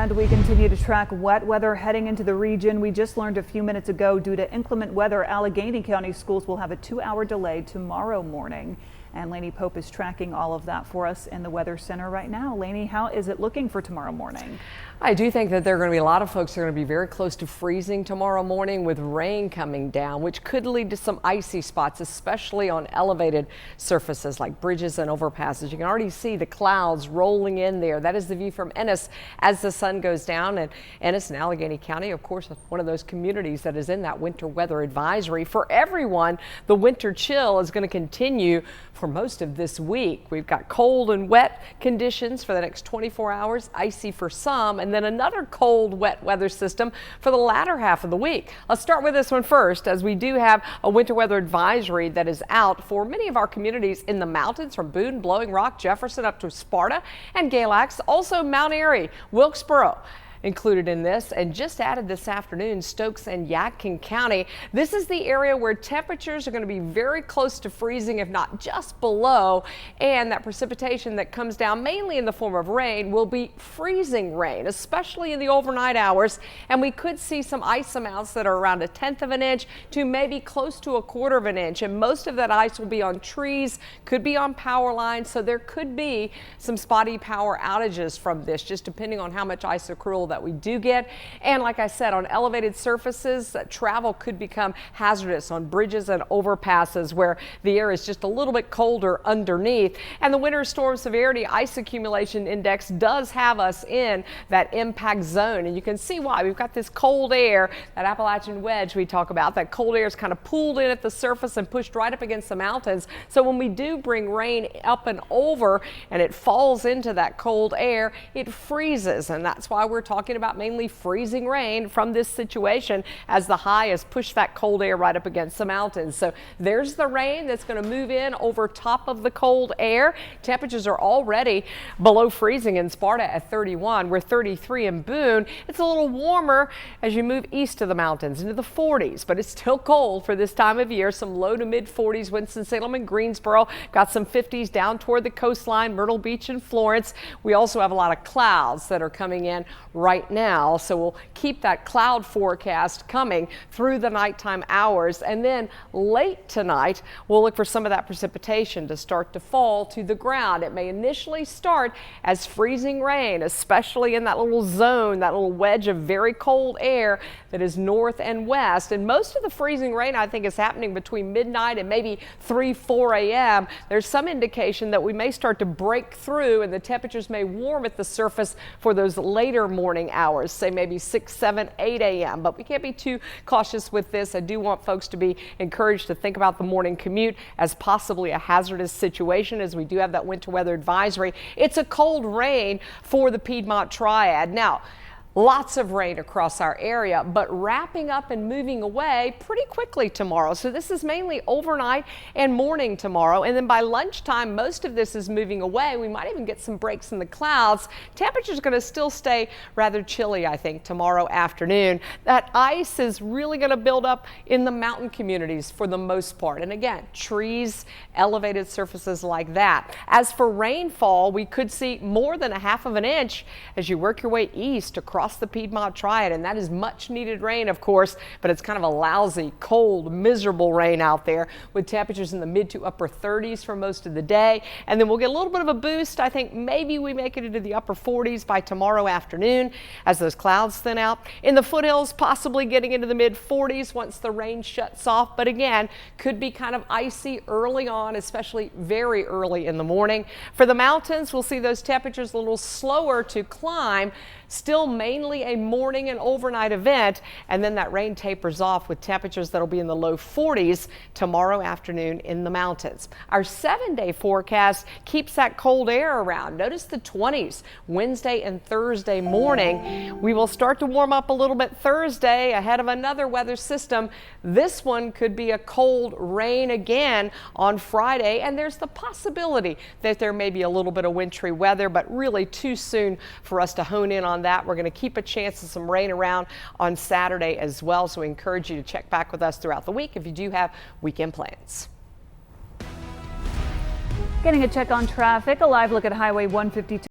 And we continue to track wet weather heading into the region. We just learned a few minutes ago, due to inclement weather, Allegheny County schools will have a 2-hour delay tomorrow morning. And Lainey Pope is tracking all of that for us in the Weather Center right now. Lainey, how is it looking for tomorrow morning? I do think that there are going to be a lot of folks who are going to be very close to freezing tomorrow morning, with rain coming down, which could lead to some icy spots, especially on elevated surfaces like bridges and overpasses. You can already see the clouds rolling in there. That is the view from Ennis as the sun goes down. And Ennis and Allegheny County, of course, one of those communities that is in that winter weather advisory. For everyone, the winter chill is going to continue for most of this week. We've got cold and wet conditions for the next 24 hours, icy for some, and then another cold, wet weather system for the latter half of the week. Let's start with this one first, as we do have a winter weather advisory that is out for many of our communities in the mountains, from Boone, Blowing Rock, Jefferson up to Sparta and Galax, also Mount Airy, Wilkesboro included in this, and just added this afternoon, Stokes and Yadkin County. This is the area where temperatures are going to be very close to freezing, if not just below, and that precipitation that comes down mainly in the form of rain will be freezing rain, especially in the overnight hours, and we could see some ice amounts that are around 1/10 of an inch to maybe close to 1/4 of an inch, and most of that ice will be on trees, could be on power lines, so there could be some spotty power outages from this, just depending on how much ice accrual that we do get. And like I said, on elevated surfaces, travel could become hazardous on bridges and overpasses where the air is just a little bit colder underneath. And the winter storm severity ice accumulation index does have us in that impact zone, and you can see why. We've got this cold air, that Appalachian wedge we talk about. That cold air is kind of pulled in at the surface and pushed right up against the mountains. So when we do bring rain up and over and it falls into that cold air, it freezes, and that's why we're talking about mainly freezing rain from this situation, as the high has pushed that cold air right up against the mountains. So there's the rain that's going to move in over top of the cold air. Temperatures are already below freezing in Sparta at 31. We're 33 in Boone. It's a little warmer as you move east of the mountains into the 40s, but it's still cold for this time of year. Some low to mid 40s, Winston-Salem and Greensboro. Got some 50s down toward the coastline, Myrtle Beach and Florence. We also have a lot of clouds that are coming in right now, so we'll keep that cloud forecast coming through the nighttime hours, and then late tonight we'll look for some of that precipitation to start to fall to the ground. It may initially start as freezing rain, especially in that little zone, that little wedge of very cold air that is north and west, and most of the freezing rain I think is happening between midnight and maybe 3-4 a.m. There's some indication that we may start to break through and the temperatures may warm at the surface for those later morning hours, say maybe 6, 7, 8 a.m. But we can't be too cautious with this. I do want folks to be encouraged to think about the morning commute as possibly a hazardous situation, as we do have that winter weather advisory. It's a cold rain for the Piedmont Triad. Now, lots of rain across our area, but wrapping up and moving away pretty quickly tomorrow. So this is mainly overnight and morning tomorrow. And then by lunchtime, most of this is moving away. We might even get some breaks in the clouds. Temperature's going to still stay rather chilly, I think, tomorrow afternoon. That ice is really going to build up in the mountain communities for the most part. And again, trees, elevated surfaces like that. As for rainfall, we could see more than 1/2 of an inch as you work your way east across the Piedmont Triad, and that is much needed rain, of course, but it's kind of a lousy, cold, miserable rain out there, with temperatures in the mid to upper 30s for most of the day. And then we'll get a little bit of a boost. I think maybe we make it into the upper 40s by tomorrow afternoon as those clouds thin out. In the foothills, possibly getting into the mid 40s once the rain shuts off, but again, could be kind of icy early on, especially very early in the morning. For the mountains, we'll see those temperatures a little slower to climb. Still mainly a morning and overnight event, and then that rain tapers off with temperatures that'll be in the low 40s tomorrow afternoon in the mountains. Our 7-day forecast keeps that cold air around. Notice the 20s Wednesday and Thursday morning. We will start to warm up a little bit Thursday ahead of another weather system. This one could be a cold rain again on Friday, and there's the possibility that there may be a little bit of wintry weather, but really too soon for us to hone in on that. We're going to keep a chance of some rain around on Saturday as well, so we encourage you to check back with us throughout the week if you do have weekend plans. Getting a check on traffic, a live look at Highway 152.